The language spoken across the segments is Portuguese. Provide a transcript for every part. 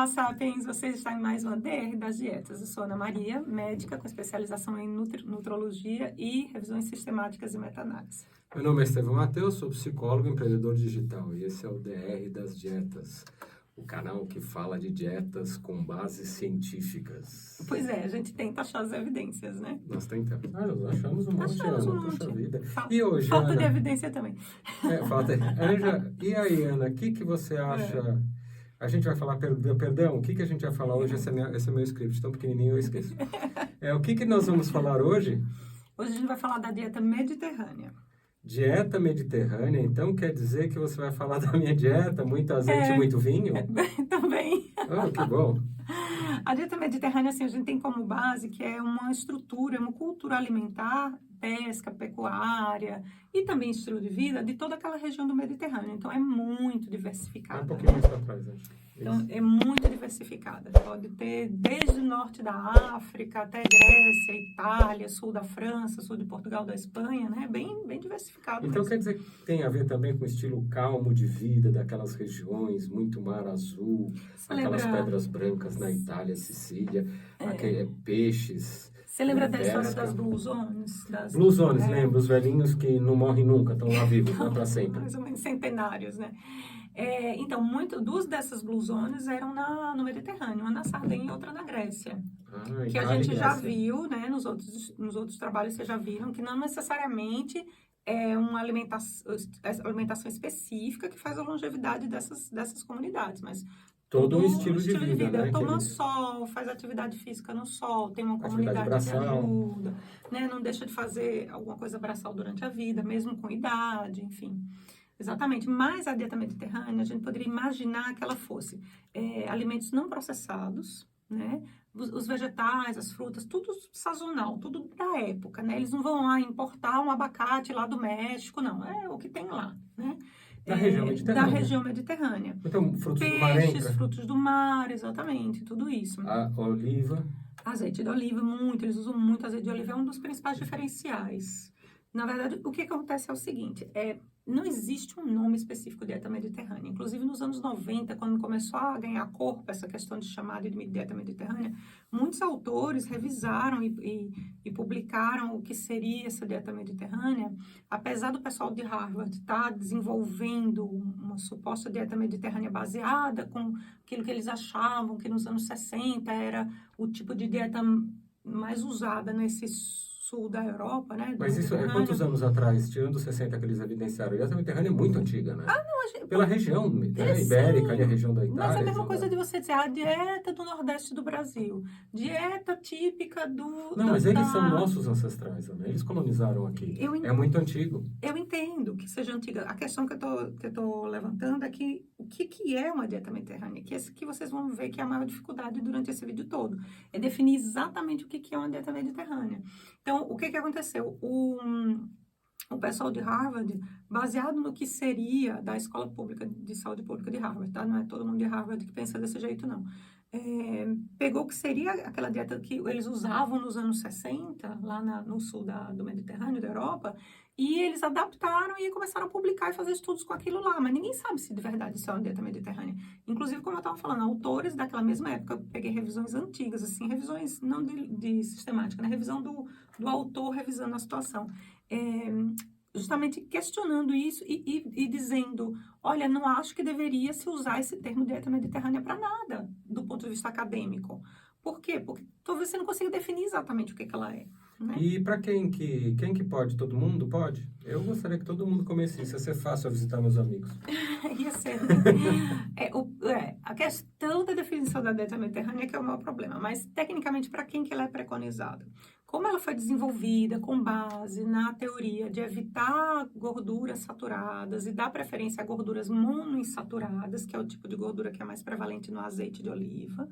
Olá, Sapiens! Você está em mais uma DR das dietas. Eu sou Ana Maria, médica com especialização em nutrologia e revisões sistemáticas e meta-análise. Meu nome é Estevão Matheus, sou psicólogo e empreendedor digital e esse é o DR das dietas, o canal que fala de dietas com bases científicas. Pois é, a gente tenta achar as evidências, né? Nós tentamos. Nós achamos um monte, Achamos Ana, um puxa monte. vida. E hoje, Falta Ana, de evidência também. falta. Anja, e aí, Ana, o que você acha? A gente vai falar, perdão, o que a gente vai falar hoje? Esse é meu script, tão pequenininho eu esqueço. O que nós vamos falar hoje? Hoje a gente vai falar da dieta mediterrânea. Dieta mediterrânea, então quer dizer que você vai falar da minha dieta, muito azeite e muito vinho? Também. Oh, que bom. A dieta mediterrânea, assim, a gente tem como base que é uma estrutura, uma cultura alimentar, pesca, pecuária e também estilo de vida de toda aquela região do Mediterrâneo. Então, é muito diversificada. Um pouquinho mais para trás, gente. Então, é muito diversificada. Pode ter desde o norte da África até Grécia, Itália, sul da França, sul de Portugal, da Espanha, né? Bem diversificado. Então, mesmo. quer dizer que tem a ver também com o estilo calmo de vida daquelas regiões, muito mar azul, aquelas pedras brancas na Itália, Sicília, peixes. Você lembra da história pesca. das Blue Zones? Blue Zones, lembro, os velhinhos que não morrem nunca, estão lá vivos, né, para sempre. Mais ou menos centenários, né? Então, duas dessas Blue Zones eram no Mediterrâneo, uma na Sardenha e outra na Grécia. Que a gente já viu, né, nos outros trabalhos vocês já viram, que não necessariamente é uma alimentação específica que faz a longevidade dessas comunidades, mas todo um estilo de vida, né? Toma sol, faz atividade física no sol, tem uma comunidade que ajuda, né? Não deixa de fazer alguma coisa braçal durante a vida, mesmo com idade, enfim. Exatamente. Mas a dieta mediterrânea, a gente poderia imaginar que ela fosse alimentos não processados, né? Os vegetais, as frutas, tudo sazonal, tudo da época, né? Eles não vão lá importar um abacate lá do México, não. É o que tem lá, né? Da região mediterrânea. Da região mediterrânea. Então, frutos do mar Peixes, frutos do mar, exatamente, tudo isso. A oliva. Azeite de oliva, muito, eles usam muito azeite de oliva, é um dos principais diferenciais. Na verdade, o que acontece é o seguinte, não existe um nome específico de dieta mediterrânea. Inclusive, nos anos 90, quando começou a ganhar corpo essa questão de chamada de dieta mediterrânea, muitos autores revisaram e publicaram o que seria essa dieta mediterrânea. Apesar do pessoal de Harvard estar desenvolvendo uma suposta dieta mediterrânea baseada com aquilo que eles achavam que nos anos 60 era o tipo de dieta mais usada nesse sul da Europa, né? Mas isso é quantos anos atrás, tirando os 60 que eles evidenciaram? A dieta mediterrânea é muito antiga, né? Pela região, ibérica, ali a região da Itália. Mas é a mesma coisa de você dizer a dieta do Nordeste do Brasil, dieta típica do... Não, mas eles são nossos ancestrais, né? Eles colonizaram aqui. É muito antigo. Eu entendo que seja antiga. A questão que eu tô levantando é que o que é uma dieta mediterrânea? Que esse que vocês vão ver que é a maior dificuldade durante esse vídeo todo. É definir exatamente o que é uma dieta mediterrânea. Então, o que aconteceu? O pessoal de Harvard, baseado no que seria da Escola Pública de Saúde Pública de Harvard, tá? Não é todo mundo de Harvard que pensa desse jeito, não. Pegou o que seria aquela dieta que eles usavam nos anos 60, lá no sul do Mediterrâneo, da Europa, e eles adaptaram e começaram a publicar e fazer estudos com aquilo lá, mas ninguém sabe se de verdade isso é uma dieta mediterrânea. Inclusive, como eu estava falando, autores daquela mesma época, eu peguei revisões antigas, assim, revisões não de sistemática, né? Revisão do autor revisando a situação. Justamente questionando isso e dizendo, olha, não acho que deveria se usar esse termo dieta mediterrânea para nada, do ponto de vista acadêmico. Por quê? Porque talvez você não consiga definir exatamente o que ela é. Né? E para quem que pode? Todo mundo pode? Eu gostaria que todo mundo comece isso. Ia ser fácil eu visitar meus amigos. Ia ser. A questão da definição da dieta mediterrânea é que é o maior problema. Mas, tecnicamente, para quem que ela é preconizada? Como ela foi desenvolvida com base na teoria de evitar gorduras saturadas e dar preferência a gorduras monoinsaturadas, que é o tipo de gordura que é mais prevalente no azeite de oliva.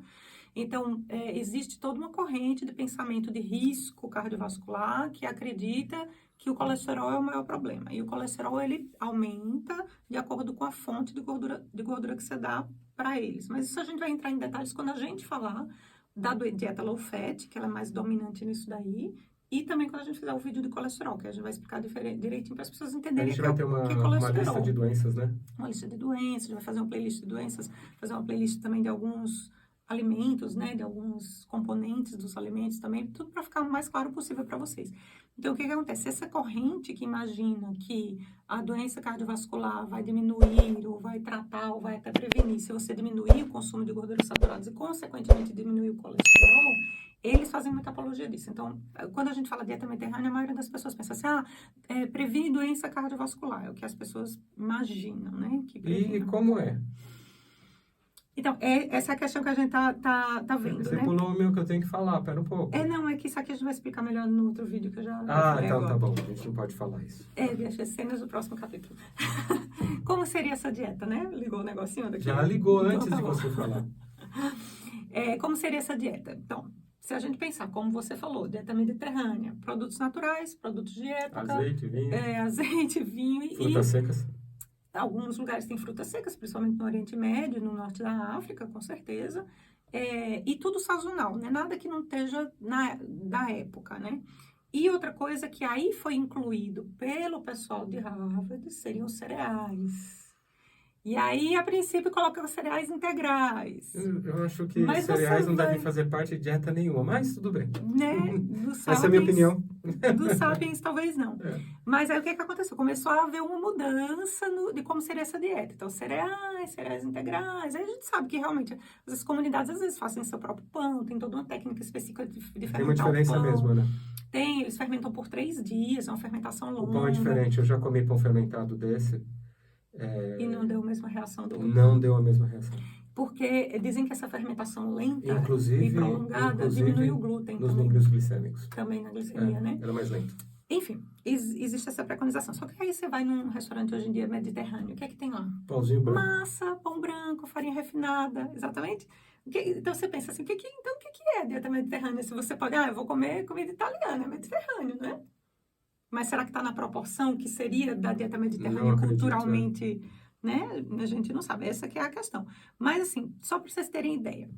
Então, existe toda uma corrente de pensamento de risco cardiovascular que acredita que o colesterol é o maior problema. E o colesterol, ele aumenta de acordo com a fonte de gordura que você dá para eles. Mas isso a gente vai entrar em detalhes quando a gente falar da dieta low fat, que ela é mais dominante nisso daí, e também quando a gente fizer o vídeo de colesterol, que a gente vai explicar direitinho para as pessoas entenderem o que é colesterol. A gente vai ter uma lista de doenças, né? Uma lista de doenças, vai fazer uma playlist de doenças, fazer uma playlist também de alguns alimentos, né, de alguns componentes dos alimentos também, tudo para ficar o mais claro possível para vocês. Então, o que acontece? Essa corrente que imagina que a doença cardiovascular vai diminuir, ou vai tratar, ou vai até prevenir, se você diminuir o consumo de gorduras saturadas e, consequentemente, diminuir o colesterol, eles fazem muita apologia disso. Então, quando a gente fala dieta mediterrânea, a maioria das pessoas pensa assim, previne doença cardiovascular, é o que as pessoas imaginam, né? Que E como é? Então, essa é a questão que a gente tá vendo, Você né? pulou o meu que eu tenho que falar, pera um pouco. Não, é que isso aqui a gente vai explicar melhor no outro vídeo que eu já Ah, falei então agora. tá bom, a gente não pode falar isso. Deixa as cenas do próximo capítulo. Como seria essa dieta, né? Ligou o negocinho daqui? Já ligou Então, antes tá de bom. você falar. Como seria essa dieta? Então, se a gente pensar, como você falou, dieta mediterrânea, produtos naturais, produtos de época, Azeite, vinho, vinho frutas secas. Alguns lugares têm frutas secas, principalmente no Oriente Médio, no norte da África, com certeza. E tudo sazonal, né? Nada que não esteja da época, né? E outra coisa que aí foi incluído pelo pessoal de Harvard seriam os cereais. E aí, a princípio, coloca os cereais integrais. Eu acho que Mas cereais não vai, devem fazer parte de dieta nenhuma, mas tudo bem. né? Do Essa é a minha opinião. Dos sapiens, talvez não. É. Mas aí o que aconteceu? Começou a haver uma mudança de como seria essa dieta. Então, cereais integrais. Aí a gente sabe que realmente as comunidades às vezes fazem seu próprio pão, tem toda uma técnica específica de fermentar Tem uma diferença o pão. mesmo, né? Tem, eles fermentam por 3 dias, é uma fermentação longa. O pão é diferente, eu já comi pão fermentado desse. E não deu a mesma reação do outro. Não deu a mesma reação. Porque dizem que essa fermentação lenta Inclusive, e prolongada diminui o glúten nos também. números glicêmicos. Também na glicemia, né? Era mais lento. Enfim, existe essa preconização. Só que aí você vai num restaurante hoje em dia mediterrâneo, o que é que tem lá? Pãozinho branco. Massa, pão branco, farinha refinada, exatamente. Então você pensa assim, o que é a dieta mediterrânea? Se você pode, eu vou comer comida italiana, é mediterrâneo, né? Mas será que está na proporção que seria da dieta mediterrânea culturalmente, né? A gente não sabe, essa que é a questão. Mas assim, só para vocês terem ideia,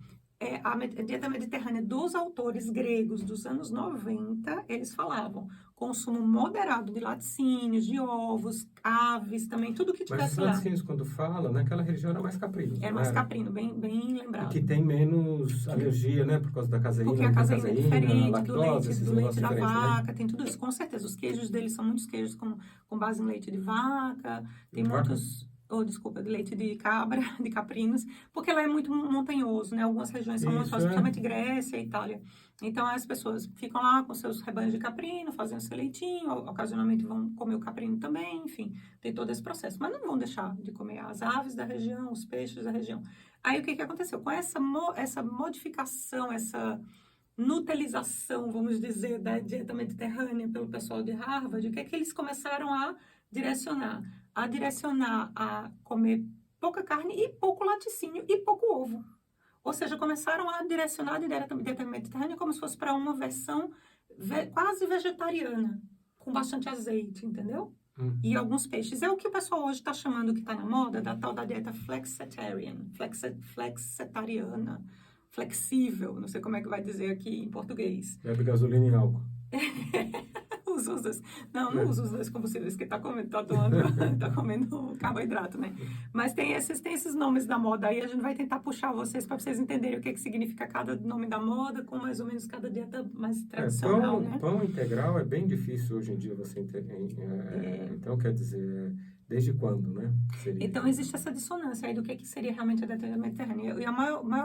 a dieta mediterrânea dos autores gregos dos anos 90, eles falavam consumo moderado de laticínios, de ovos, aves também, tudo que tivesse lá. Mas os laticínios, quando fala, naquela região era mais caprino. Era mais caprino, bem lembrado. E que tem menos alergia, né? Por causa da caseína. Porque a caseína é diferente, lactose, do leite da vaca, né? tem tudo isso. Com certeza, os queijos deles são muitos queijos com base em leite de vaca, tem De muitos... de leite de cabra, de caprinos, porque lá é muito montanhoso, né? Algumas regiões são montanhosas, principalmente Grécia e Itália. Então, as pessoas ficam lá com seus rebanhos de caprino, fazendo seu leitinho, ocasionalmente vão comer o caprino também, enfim, tem todo esse processo. Mas não vão deixar de comer as aves da região, os peixes da região. Aí, o que aconteceu? Com essa modificação, essa nutelização, vamos dizer, da dieta mediterrânea pelo pessoal de Harvard, o que é que eles começaram a direcionar a comer pouca carne e pouco laticínio e pouco ovo. Ou seja, começaram a direcionar a dieta mediterrânea como se fosse para uma versão quase vegetariana, com bastante azeite, entendeu? E alguns peixes. É o que o pessoal hoje está chamando, que está na moda, da tal da dieta flexitariana, flexível, não sei como é que vai dizer aqui em português. Bebe gasolina e álcool. Usa os dois. Não usa os dois combustíveis, que tá comendo carboidrato, né? Mas tem esses nomes da moda aí, a gente vai tentar puxar vocês para vocês entenderem o que significa cada nome da moda, com mais ou menos cada dieta mais tradicional, né? Pão integral é bem difícil hoje em dia você entender. Então, quer dizer, desde quando, né? Então, existe essa dissonância aí do que seria realmente a dieta mediterrânea. E a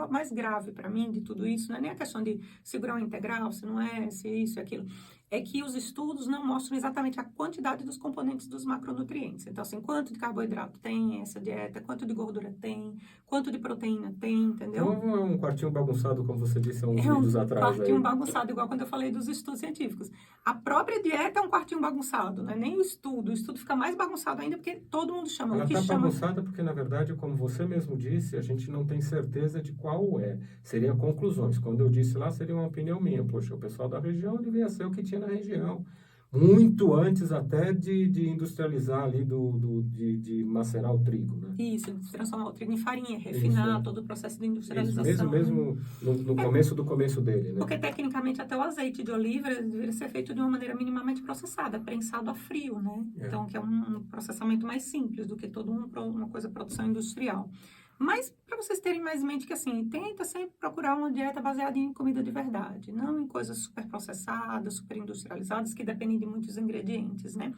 mais grave para mim de tudo isso, não é nem a questão de segurar o integral, se não é, se isso e aquilo, é que os estudos não mostram exatamente a quantidade dos componentes dos macronutrientes. Então, assim, quanto de carboidrato tem essa dieta, quanto de gordura tem, quanto de proteína tem, entendeu? Então, é um quartinho bagunçado, como você disse há uns vídeos atrás. É um quartinho bagunçado, igual quando eu falei dos estudos científicos. A própria dieta é um quartinho bagunçado, não é nem o estudo. O estudo fica mais bagunçado ainda porque todo mundo chama. Ela está bagunçada porque, na verdade, como você mesmo disse, a gente não tem certeza de qual é. Seriam conclusões. Quando eu disse lá, seria uma opinião minha. Poxa, o pessoal da região devia ser o que tinha na região. Muito antes até de industrializar ali, de macerar o trigo, né? Isso, de transformar o trigo em farinha, refinar todo o processo de industrialização. Mesmo no começo do começo dele, né? Porque, tecnicamente, até o azeite de oliva deveria ser feito de uma maneira minimamente processada, prensado a frio, né? Então, que é um processamento mais simples do que toda uma produção industrial. Mas, para vocês terem mais em mente que, assim, tenta sempre procurar uma dieta baseada em comida de verdade, não em coisas super processadas, super industrializadas, que dependem de muitos ingredientes, né?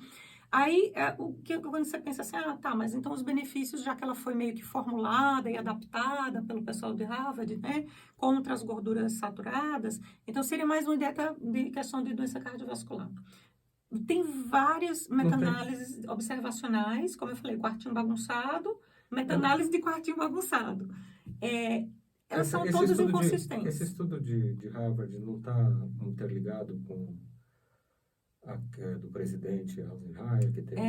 Aí, quando você pensa assim, tá, mas então os benefícios, já que ela foi meio que formulada e adaptada pelo pessoal de Harvard, né, contra as gorduras saturadas, então seria mais uma dieta de questão de doença cardiovascular. Tem várias meta-análises observacionais, como eu falei, quartinho bagunçado, meta-análise de quartinho bagunçado. Elas são todas inconsistentes. Esse estudo de Harvard não está interligado com do presidente Eisenhower, que teve...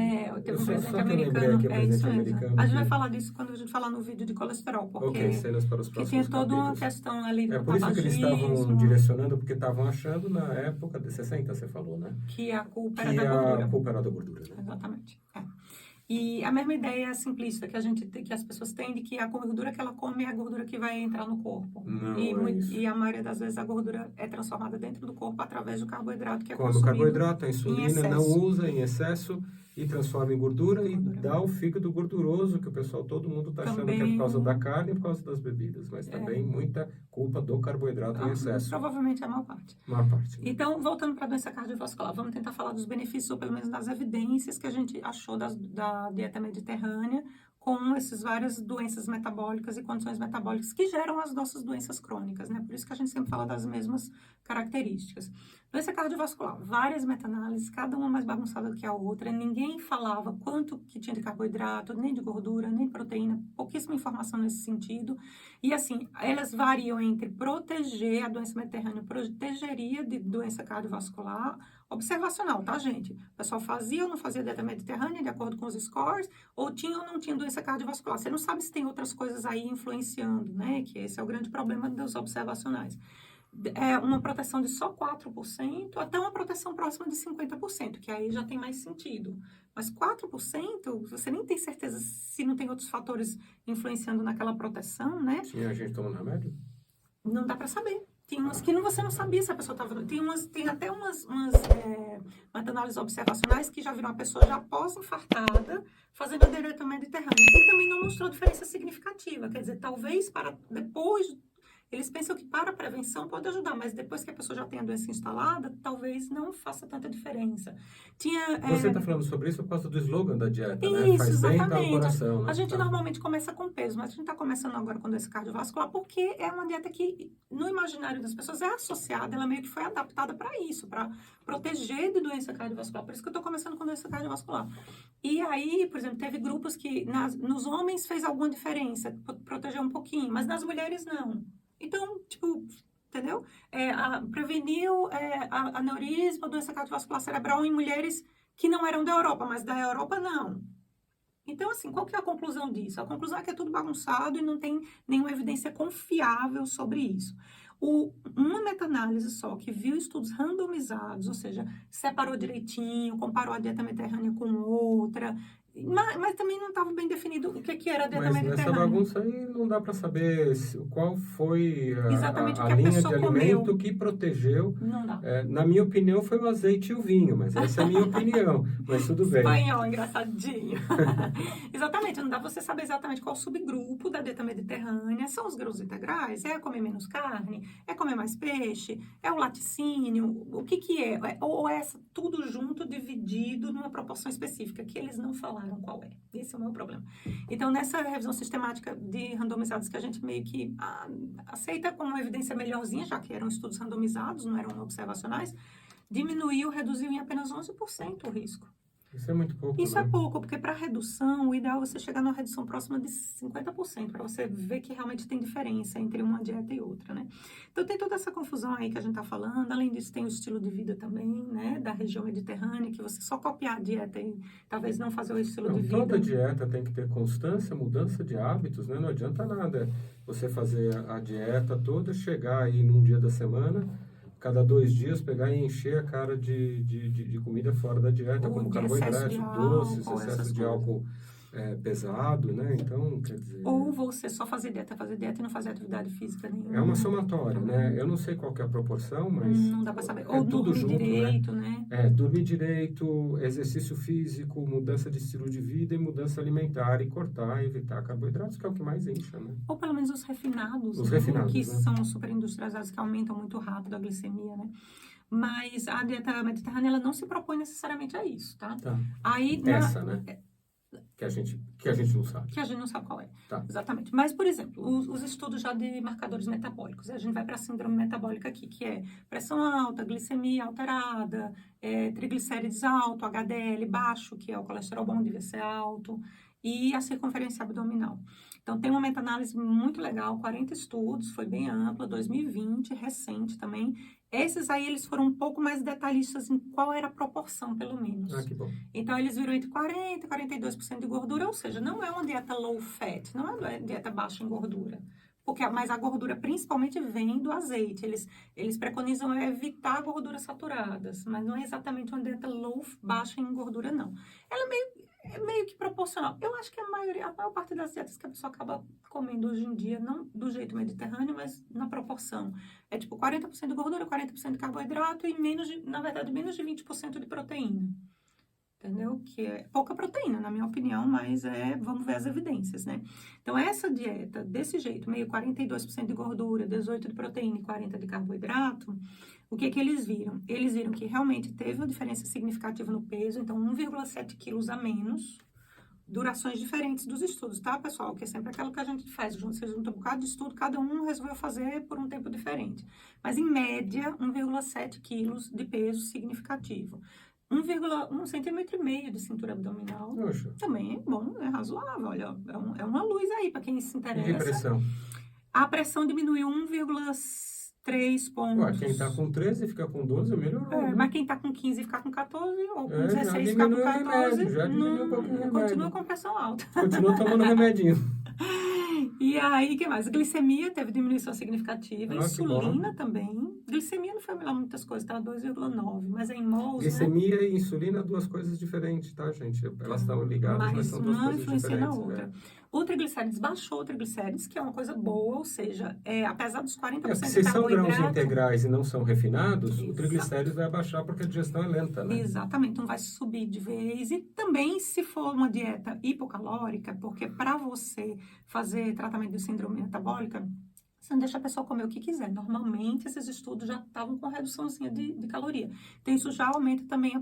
Teve um presidente americano, isso mesmo. A gente vai falar disso quando a gente falar no vídeo de colesterol, porque cenas para os próximos tinha toda uma capítulos. questão ali do por isso que eles tabagismo, estavam direcionando, porque estavam achando na época de 60, você falou, né? que a culpa era da gordura. A culpa era da gordura, né? Exatamente. E a mesma ideia simplista que as pessoas têm de que a gordura que ela come é a gordura que vai entrar no corpo. Não, e a maioria das vezes a gordura é transformada dentro do corpo através do carboidrato que é consumido. Quando o carboidrato, a insulina, não usa em excesso e transforma em gordura e dá o fígado gorduroso, que o pessoal, todo mundo está achando que é por causa da carne e por causa das bebidas, mas também muita culpa do carboidrato em excesso. Provavelmente é a maior parte. Maior parte. Então, voltando para a doença cardiovascular, vamos tentar falar dos benefícios, ou pelo menos das evidências que a gente achou da dieta mediterrânea com essas várias doenças metabólicas e condições metabólicas que geram as nossas doenças crônicas, né? Por isso que a gente sempre fala das mesmas características. Doença cardiovascular, várias meta-análises, cada uma mais bagunçada do que a outra, ninguém falava quanto que tinha de carboidrato, nem de gordura, nem de proteína, pouquíssima informação nesse sentido. E assim, elas variam entre proteger a doença mediterrânea, protegeria de doença cardiovascular, observacional, tá, gente? O pessoal fazia ou não fazia dieta mediterrânea de acordo com os scores, ou tinha ou não tinha doença cardiovascular. Você não sabe se tem outras coisas aí influenciando, né? Que esse é o grande problema dos observacionais. Uma proteção de só 4%, até uma proteção próxima de 50%, que aí já tem mais sentido. Mas 4%, você nem tem certeza se não tem outros fatores influenciando naquela proteção, né? Sim, a gente toma remédio? Não dá para saber. Tem umas que você não sabia se a pessoa estava... Tem até umas meta-análises observacionais que já viram a pessoa já pós-infartada fazendo a dieta mediterrânea. E também não mostrou diferença significativa. Quer dizer, talvez para depois... Eles pensam que para a prevenção pode ajudar, mas depois que a pessoa já tem a doença instalada, talvez não faça tanta diferença. Você está falando sobre isso por causa do slogan da dieta, isso, né? Faz exatamente. bem para o coração. Né? A gente normalmente começa com peso, mas a gente está começando agora com doença cardiovascular porque é uma dieta que, no imaginário das pessoas, é associada, ela meio que foi adaptada para isso, para proteger de doença cardiovascular. Por isso que eu estou começando com doença cardiovascular. E aí, por exemplo, teve grupos que nos homens fez alguma diferença, protegeu um pouquinho, mas nas mulheres não. Então, tipo, entendeu? Preveniu aneurisma, doença cardiovascular cerebral em mulheres que não eram da Europa, mas da Europa não. Então, assim, qual que é a conclusão disso? A conclusão é que é tudo bagunçado e não tem nenhuma evidência confiável sobre isso. Uma meta-análise só, que viu estudos randomizados, ou seja, separou direitinho, comparou a dieta mediterrânea com outra... Mas também não estava bem definido o que era a dieta mediterrânea. Mas nessa bagunça aí não dá para saber qual foi a linha de alimento comeu. Que protegeu. Não dá. Na minha opinião, foi o azeite e o vinho, mas essa é a minha opinião. Mas tudo bem. Espanhol, engraçadinho. Exatamente, não dá para você saber exatamente qual subgrupo da dieta mediterrânea. São os grãos integrais? É comer menos carne? É comer mais peixe? É o laticínio? O que é? Ou é tudo junto, dividido numa proporção específica, que eles não falaram qual é. Esse é o meu problema. Então, nessa revisão sistemática de randomizados que a gente meio que aceita como uma evidência melhorzinha, já que eram estudos randomizados, não eram observacionais, reduziu em apenas 11% o risco. Isso é muito pouco. Isso é pouco, porque para redução, o ideal é você chegar numa redução próxima de 50%, para você ver que realmente tem diferença entre uma dieta e outra, né? Então, tem toda essa confusão aí que a gente está falando. Além disso, tem o estilo de vida também, né? Da região mediterrânea, que você só copiar a dieta e talvez não fazer o estilo de vida. Toda dieta tem que ter constância, mudança de hábitos, né? Não adianta nada você fazer a dieta toda, chegar aí num dia da semana... Cada 2 dias pegar e encher a cara de comida fora da dieta, como carboidrato, doces, excesso de álcool pesado, né? Então, quer dizer... Ou você só fazer dieta e não fazer atividade física nenhuma. É uma somatória, né? Eu não sei qual que é a proporção, mas... Não dá para saber. Ou tudo dormir junto, direito, né? Dormir direito, exercício físico, mudança de estilo de vida e mudança alimentar, e cortar, evitar carboidratos, que é o que mais incha, né? Ou pelo menos os refinados, Os né? refinados, Que né? são super industrializados, que aumentam muito rápido a glicemia, né? Mas a dieta mediterrânea, ela não se propõe necessariamente a isso, tá? Tá. Aí, Essa, né? Que a gente não sabe. Que a gente não sabe qual é. Tá. Exatamente. Mas, por exemplo, os estudos já de marcadores metabólicos, a gente vai para a síndrome metabólica aqui, que é pressão alta, glicemia alterada, triglicérides alto, HDL baixo, que é o colesterol bom devia ser alto, e a circunferência abdominal. Então, tem uma meta-análise muito legal, 40 estudos, foi bem ampla, 2020, recente também. Esses aí, eles foram um pouco mais detalhistas em qual era a proporção, pelo menos. Ah, que bom. Então, eles viram entre 40% e 42% de gordura, ou seja, não é uma dieta low fat, não é uma dieta baixa em gordura. Mas a gordura principalmente vem do azeite. Eles preconizam evitar gorduras saturadas, mas não é exatamente uma dieta baixa em gordura, não. Ela é meio que proporcional. Eu acho que a maior parte das dietas que a pessoa acaba comendo hoje em dia, não do jeito mediterrâneo, mas na proporção. É tipo 40% de gordura, 40% de carboidrato e menos de 20% de proteína. Entendeu? Que é pouca proteína, na minha opinião, mas vamos ver as evidências, né? Então, essa dieta, desse jeito, meio 42% de gordura, 18% de proteína e 40% de carboidrato, o que eles viram? Eles viram que realmente teve uma diferença significativa no peso, então 1,7 quilos a menos, durações diferentes dos estudos, tá, pessoal? Que é sempre aquilo que a gente faz, você junta um bocado de estudo, cada um resolveu fazer por um tempo diferente. Mas, em média, 1,7 quilos de peso significativo. 1,1 centímetro e meio de cintura abdominal. Poxa. Também é bom, é razoável. Olha, é uma luz aí para quem se interessa. E de pressão? A pressão diminuiu 1,3 pontos. Ué, quem tá com 13 fica com 12, melhorou, né? Mas quem tá com 15 fica com 14, ou com 16 fica com 14, remédio, já diminuiu um pouquinho o remédio. Continua com pressão alta. Continua tomando remedinho. E aí, o que mais? Glicemia teve diminuição significativa, Ah, insulina também. Glicemia não foi lá muitas coisas, tá? 2,9, mas é em mols, Glicemia, né? E insulina, duas coisas diferentes, tá, gente? Elas estão ligadas, mas são duas coisas diferentes. Uma influencia na outra. O triglicérides baixou o triglicérides, que é uma coisa boa, ou seja, apesar dos 40% de carboidrato... Se são grãos integrais e não são refinados, o triglicérides vai baixar porque a digestão é lenta, né? Exatamente, então vai subir de vez. E também, se for uma dieta hipocalórica, porque para você fazer tratamento de síndrome metabólica, você não deixa a pessoa comer o que quiser. Normalmente, esses estudos já estavam com reduçãozinha de caloria. Então, isso já aumenta também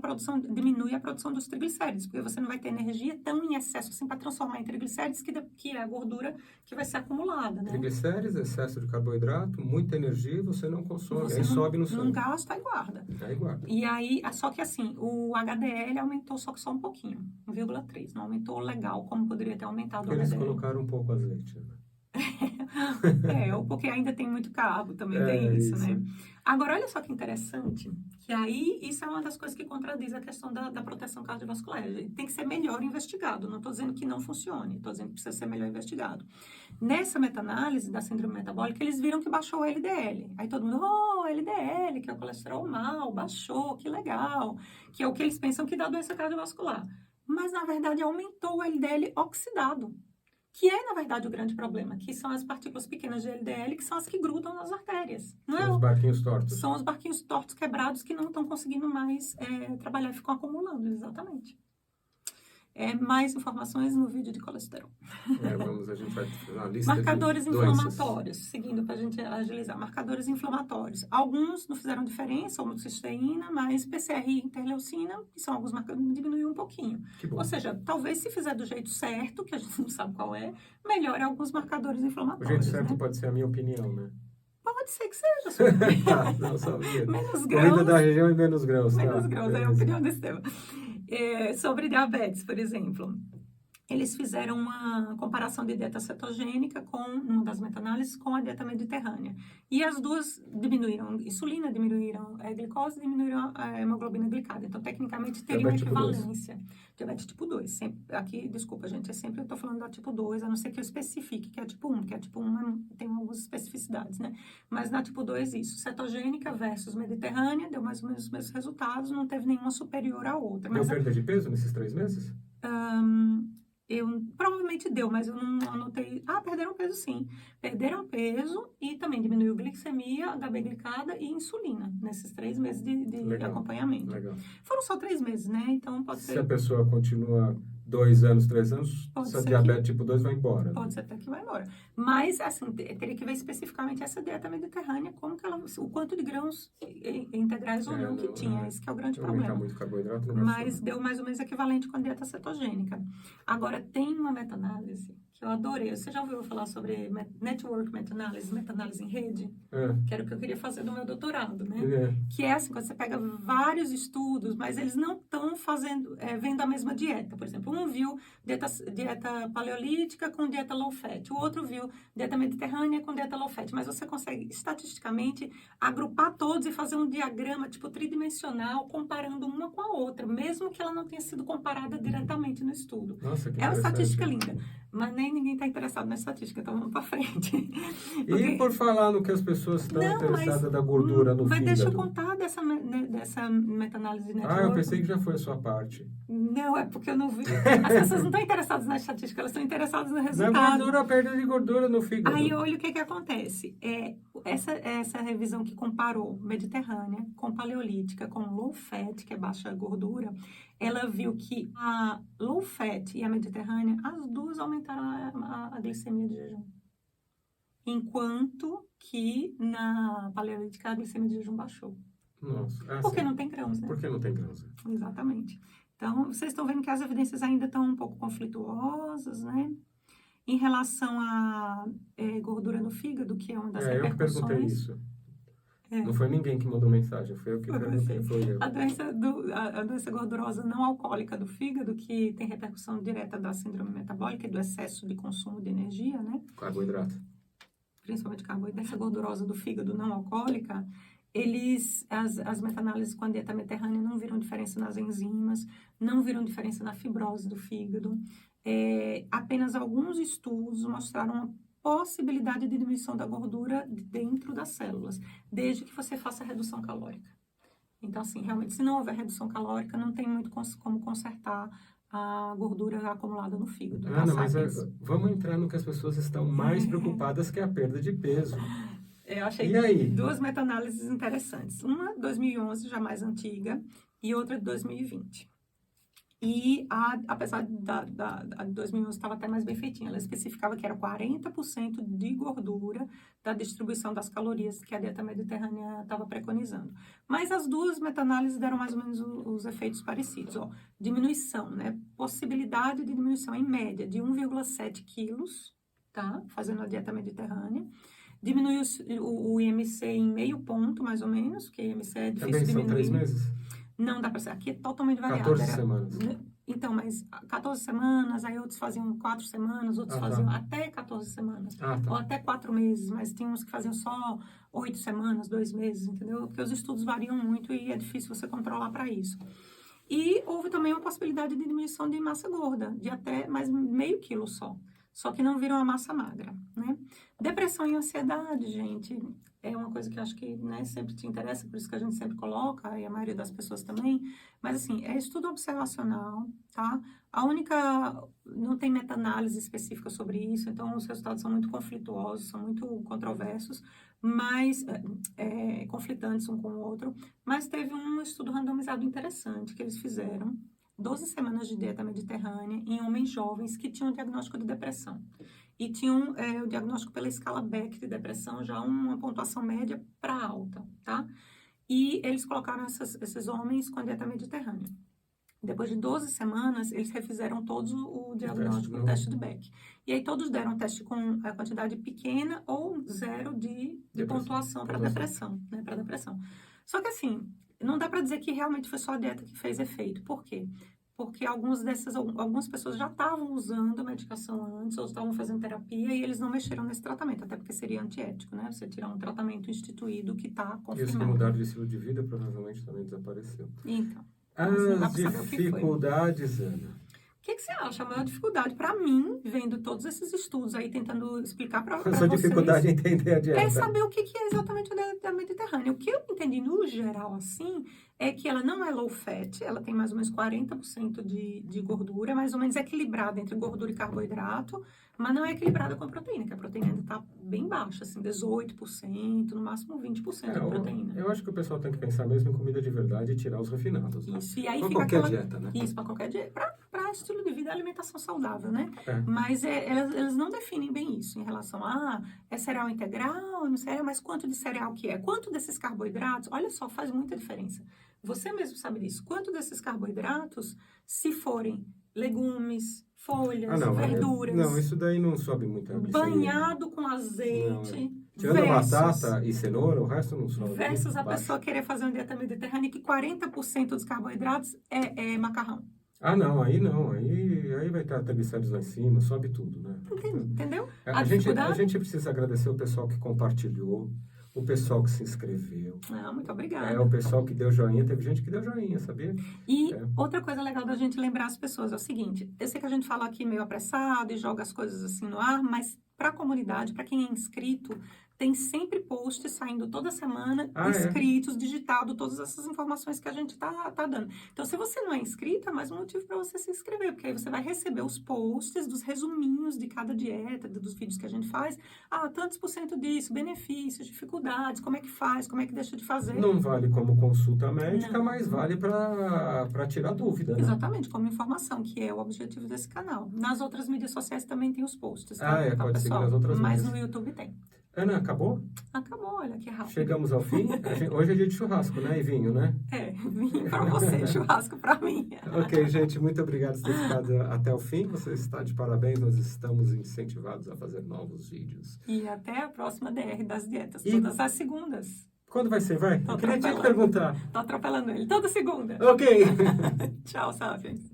diminui a produção dos triglicérides, porque você não vai ter energia tão em excesso assim para transformar em triglicérides, que é a gordura que vai ser acumulada, né? Triglicérides, excesso de carboidrato, muita energia, você não consome, aí sobe no sangue. Não gasta e guarda. Aí guarda. E aí, só que assim, o HDL aumentou só um pouquinho, 1,3. Não aumentou legal, como poderia ter aumentado porque o HDL. eles colocaram um pouco azeite, né? Ou porque ainda tem muito carbo, também tem isso, né? Agora, olha só que interessante, que aí isso é uma das coisas que contradiz a questão da proteção cardiovascular. Tem que ser melhor investigado, não estou dizendo que não funcione, estou dizendo que precisa ser melhor investigado. Nessa meta-análise da síndrome metabólica, eles viram que baixou o LDL. Aí todo mundo, LDL, que é o colesterol mal, baixou, que legal, que é o que eles pensam que dá doença cardiovascular. Mas, na verdade, aumentou o LDL oxidado, que é, na verdade, o grande problema, que são as partículas pequenas de LDL, que são as que grudam nas artérias. Não são os barquinhos tortos. São os barquinhos tortos quebrados que não estão conseguindo mais trabalhar e ficam acumulando, exatamente. Mais informações no vídeo de colesterol. A gente vai fazer uma lista marcadores de inflamatórios, seguindo para a gente agilizar. Marcadores inflamatórios. Alguns não fizeram diferença, homocisteína, mas PCR e interleucina, que são alguns marcadores, diminuiu um pouquinho. Ou seja, talvez se fizer do jeito certo, que a gente não sabe qual melhore alguns marcadores inflamatórios. O jeito certo, né? Pode ser a minha opinião, né? Pode ser que seja. Sua opinião. Não sabia. Menos grãos. Comida da região e menos grãos. Menos grãos, é a opinião desse tema. Sobre diabetes, por exemplo, eles fizeram uma comparação de dieta cetogênica uma das meta-análises com a dieta mediterrânea. E as duas diminuíram insulina, diminuíram a glicose, diminuíram a hemoglobina glicada. Então, tecnicamente, teria uma equivalência. Diabetes tipo 2. Aqui, desculpa, gente, eu estou falando da tipo 2, a não ser que eu especifique que é tipo 1, que a tipo 1 tem algumas especificidades, né? Mas na tipo 2, isso. Cetogênica versus mediterrânea, deu mais ou menos os mesmos resultados, não teve nenhuma superior à outra. Deu perda de peso nesses 3 meses? Provavelmente deu, mas eu não anotei. Ah, perderam peso sim. Perderam peso e também diminuiu glicemia, HB glicada e insulina nesses 3 meses de Legal, acompanhamento. legal. Foram só 3 meses, né? Então pode Se ser. a pessoa continua 2 anos, 3 anos, Pode essa ser diabetes tipo 2 vai embora. Pode ser até que vai embora. Mas, assim, teria que ver especificamente essa dieta mediterrânea, como que ela, o quanto de grãos integrais ou não que tinha. Esse que é o grande Aumentar problema. muito carboidrato não vai Mas funcionar. deu mais ou menos equivalente com a dieta cetogênica. Agora, tem uma meta-análise que eu adorei. Você já ouviu falar sobre network meta-análise, meta-análise em rede? Que era o que eu queria fazer no meu doutorado, né? Que é assim, quando você pega vários estudos, mas eles não estão vendo a mesma dieta. Por exemplo, um viu dieta paleolítica com dieta low fat, o outro viu dieta mediterrânea com dieta low fat, mas você consegue estatisticamente agrupar todos e fazer um diagrama tipo tridimensional comparando uma com a outra, mesmo que ela não tenha sido comparada diretamente no estudo. Nossa, que é uma estatística interessante. linda, mas nem ninguém está interessado na estatística, então vamos para frente. E por falar no que as pessoas estão interessadas da gordura no fígado? Deixa eu contar dessa meta-análise network. Eu pensei que já foi a sua parte. Não, é porque eu não vi. As pessoas não estão interessadas na estatística, elas estão interessadas no resultado. Na gordura, a perda de gordura no fígado. Aí olha o que acontece. Essa revisão que comparou mediterrânea com paleolítica, com low fat, que é baixa gordura, ela viu que a low fat e a mediterrânea, as duas aumentaram a glicemia de jejum. Enquanto que na paleolítica a glicemia de jejum baixou. Nossa. Porque não tem grãos, né? Porque não tem grãos. Exatamente. Então, vocês estão vendo que as evidências ainda estão um pouco conflituosas, né? Em relação à gordura no fígado, que é uma das repercussões... Eu perguntei isso. Não foi ninguém que mandou mensagem, foi eu que perguntei, foi eu. A doença gordurosa não alcoólica do fígado, que tem repercussão direta da síndrome metabólica e do excesso de consumo de energia, né? Carboidrato. Principalmente carboidrato, dessa gordurosa do fígado não alcoólica, as meta-análises com a dieta mediterrânea não viram diferença nas enzimas, não viram diferença na fibrose do fígado. Apenas alguns estudos mostraram uma possibilidade de diminuição da gordura dentro das células, desde que você faça a redução calórica. Então, assim, realmente, se não houver redução calórica, não tem muito como consertar a gordura acumulada no fígado. Ana, mas vamos entrar no que as pessoas estão mais preocupadas, que é a perda de peso. Eu achei 2 meta-análises interessantes. Uma, 2011, já mais antiga, e outra de 2020. E, apesar a de 2011 estava até mais bem feitinha, ela especificava que era 40% de gordura da distribuição das calorias que a dieta mediterrânea estava preconizando. Mas as 2 meta-análises deram mais ou menos os efeitos parecidos. Diminuição, né? Possibilidade de diminuição em média de 1,7 quilos, tá? Fazendo a dieta mediterrânea. Diminuiu o IMC em meio ponto, mais ou menos, porque IMC é difícil de diminuir. Também são 3 meses? Não dá para ser. Aqui é totalmente variável. 14 semanas. Então, mas 14 semanas, aí outros faziam 4 semanas, outros faziam até 14 semanas. Ou até 4 meses, mas tem uns que faziam só 8 semanas, 2 meses, entendeu? Porque os estudos variam muito e é difícil você controlar para isso. E houve também uma possibilidade de diminuição de massa gorda, de até mais meio quilo só. Só que não viram a massa magra, né? Depressão e ansiedade, gente, é uma coisa que eu acho que, né, sempre te interessa, por isso que a gente sempre coloca, e a maioria das pessoas também. Mas, assim, é estudo observacional, tá? Não tem meta-análise específica sobre isso, então os resultados são muito conflituosos, são muito controversos, mas conflitantes um com o outro. Mas teve um estudo randomizado interessante que eles fizeram, 12 semanas de dieta mediterrânea em homens jovens que tinham diagnóstico de depressão. E tinham o diagnóstico pela escala Beck de depressão, já uma pontuação média para alta, tá? E eles colocaram esses homens com a dieta mediterrânea. Depois de 12 semanas, eles refizeram todos o diagnóstico, o teste de Beck. E aí todos deram teste com a quantidade pequena ou 0 de pontuação para depressão, né? Para depressão. Só que assim, não dá para dizer que realmente foi só a dieta que fez efeito. Por quê? Porque algumas pessoas já estavam usando a medicação antes, ou estavam fazendo terapia, e eles não mexeram nesse tratamento, até porque seria antiético, né? Você tirar um tratamento instituído que está confirmado. E os que mudaram de estilo de vida provavelmente também desapareceu. Então. As dificuldades, Ana. O que você acha? A maior dificuldade para mim, vendo todos esses estudos aí, tentando explicar para A vocês, sua dificuldade em entender a dieta. é saber o que é exatamente a dieta mediterrânea. O que eu entendi no geral, assim, é que ela não é low fat, ela tem mais ou menos 40% de gordura, mais ou menos equilibrada entre gordura e carboidrato, mas não é equilibrada com a proteína, que a proteína ainda está bem baixa, assim, 18%, no máximo 20% de proteína. Eu acho que o pessoal tem que pensar mesmo em comida de verdade e tirar os refinados. Né? Isso, e aí Pra fica qualquer aquela... dieta, né? Isso, para qualquer dieta, para estilo de vida e alimentação saudável, né? É. Mas elas não definem bem isso em relação a, é cereal integral, não sei, mas quanto de cereal que é? Quanto desses carboidratos? Olha só, faz muita diferença. Você mesmo sabe disso. Quanto desses carboidratos, se forem legumes, folhas, verduras... Não, isso daí não sobe muito a glicemia. Banhado com azeite... Tirando batata e cenoura, o resto não sobe. Versus a pessoa querer fazer uma dieta mediterrânea que 40% dos carboidratos é macarrão. Ah, não. Aí vai estar triglicéridos lá em cima, sobe tudo, né? Entendeu? A gente precisa agradecer o pessoal que compartilhou, o pessoal que se inscreveu. Ah, muito obrigada. É, o pessoal que deu joinha, teve gente que deu joinha, sabia? E outra coisa legal da gente lembrar as pessoas é o seguinte, eu sei que a gente fala aqui meio apressado e joga as coisas assim no ar, mas para a comunidade, para quem é inscrito, tem sempre posts saindo toda semana, inscritos, digitado, todas essas informações que a gente tá dando. Então, se você não é inscrito, é mais um motivo para você se inscrever, porque aí você vai receber os posts dos resuminhos de cada dieta, dos vídeos que a gente faz. Ah, tantos por cento disso, benefícios, dificuldades, como é que faz, como é que deixa de fazer. Não vale como consulta médica, mas vale para tirar dúvida, né? Exatamente, como informação, que é o objetivo desse canal. Nas outras mídias sociais também tem os posts, tá? Pode seguir nas outras mas mídias. no YouTube tem. Ana, acabou? Acabou, olha que rápido. Chegamos ao fim. Hoje é dia de churrasco, né? E vinho, né? Vinho pra você, churrasco pra mim. Ok, gente, muito obrigado por ter ficado até o fim. Você está de parabéns, nós estamos incentivados a fazer novos vídeos. E até a próxima DR das dietas, todas as segundas. Quando vai ser, vai? Eu queria te perguntar. Tô atropelando ele, toda segunda. Ok. Tchau, Sapiens.